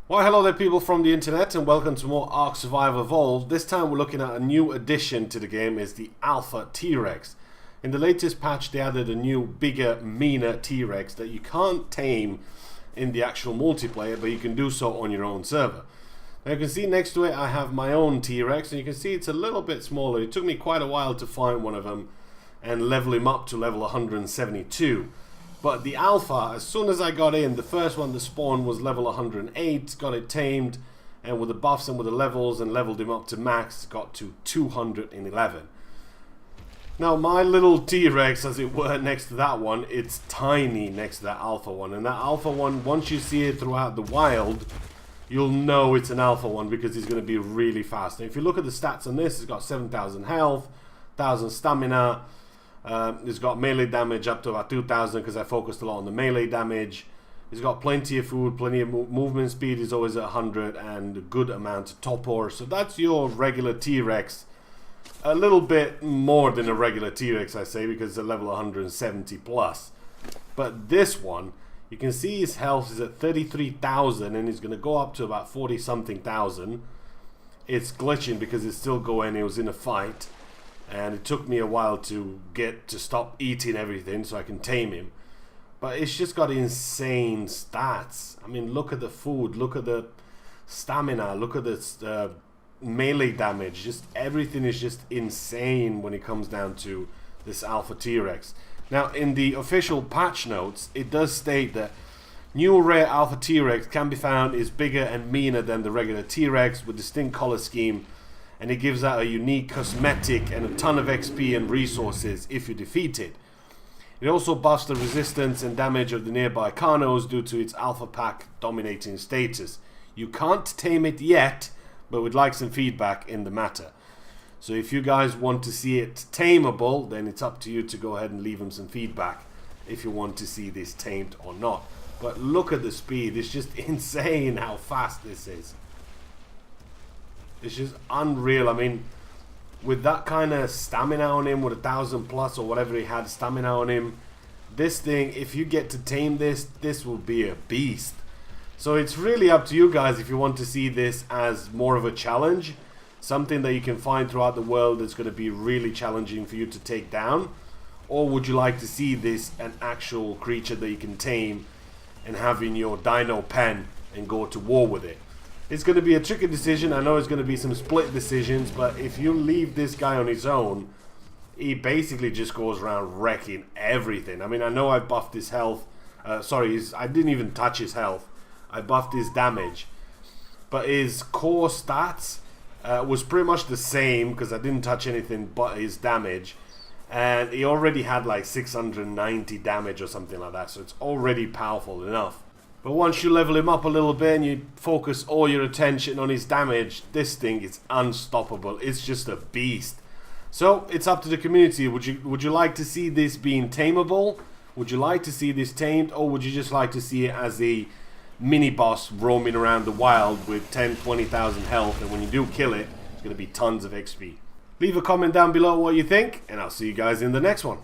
Well, hello there people from the internet and welcome to more Ark Survival Evolved. This time we're looking at a new addition to the game, is the Alpha T-Rex. In the latest patch they added a new, bigger, meaner T-Rex that you can't tame in the actual multiplayer, but you can do so on your own server. Now you can see next to it I have my own T-Rex, and you can see it's a little bit smaller. It took me quite a while to find one of them and level him up to level 172. But the alpha, as soon as I got in, the first one that spawned was level 108, got it tamed, and with the buffs and with the levels and leveled him up to max, got to 211. Now my little T-Rex, as it were, next to that one, it's tiny next to that alpha one. And that alpha one, once you see it throughout the wild, you'll know it's an alpha one because it's going to be really fast. And if you look at the stats on this, it's got 7,000 health, 1,000 stamina. It's got melee damage up to about 2,000 because I focused a lot on the melee damage. It's got plenty of food, plenty of movement speed is always at 100, and a good amount of torpor. So that's your regular T-Rex. A little bit more than a regular T-Rex, I say, because it's a level 170 plus. But this one, you can see his health is at 33,000 and it's going to go up to about 40 something thousand. It's glitching because it's still going. It was in a fight. And it took me a while to get to stop eating everything so I can tame him. But it's just got insane stats. I mean, look at the food, look at the stamina, look at the melee damage. Just everything is just insane when it comes down to this Alpha T-Rex. Now, in the official patch notes, it does state that new rare Alpha T-Rex can be found is bigger and meaner than the regular T-Rex with distinct color scheme. And it gives out a unique cosmetic and a ton of XP and resources if you defeat it. It also buffs the resistance and damage of the nearby Carnos due to its alpha pack dominating status. You can't tame it yet, but would like some feedback in the matter. So if you guys want to see it tameable, then it's up to you to go ahead and leave them some feedback if you want to see this tamed or not. But look at the speed, it's just insane how fast this is. It's just unreal. I mean, with that kind of stamina on him, with 1,000 plus or whatever he had stamina on him, this thing, if you get to tame this, this will be a beast. So it's really up to you guys if you want to see this as more of a challenge, something that you can find throughout the world that's going to be really challenging for you to take down, or would you like to see this an actual creature that you can tame and have in your dino pen and go to war with it. It's going to be a tricky decision. I know it's going to be some split decisions, but if you leave this guy on his own, he basically just goes around wrecking everything. I mean, I know I buffed his health. I didn't even touch his health. I buffed his damage. But his core stats was pretty much the same because I didn't touch anything but his damage. And he already had like 690 damage or something like that. So it's already powerful enough. But once you level him up a little bit and you focus all your attention on his damage, this thing is unstoppable. It's just a beast. So it's up to the community. Would you like to see this being tameable? Would you like to see this tamed, or would you just like to see it as a mini boss roaming around the wild with 10-20,000 health, and when you do kill it, it's going to be tons of XP? Leave a comment down below what you think, and I'll see you guys in the next one.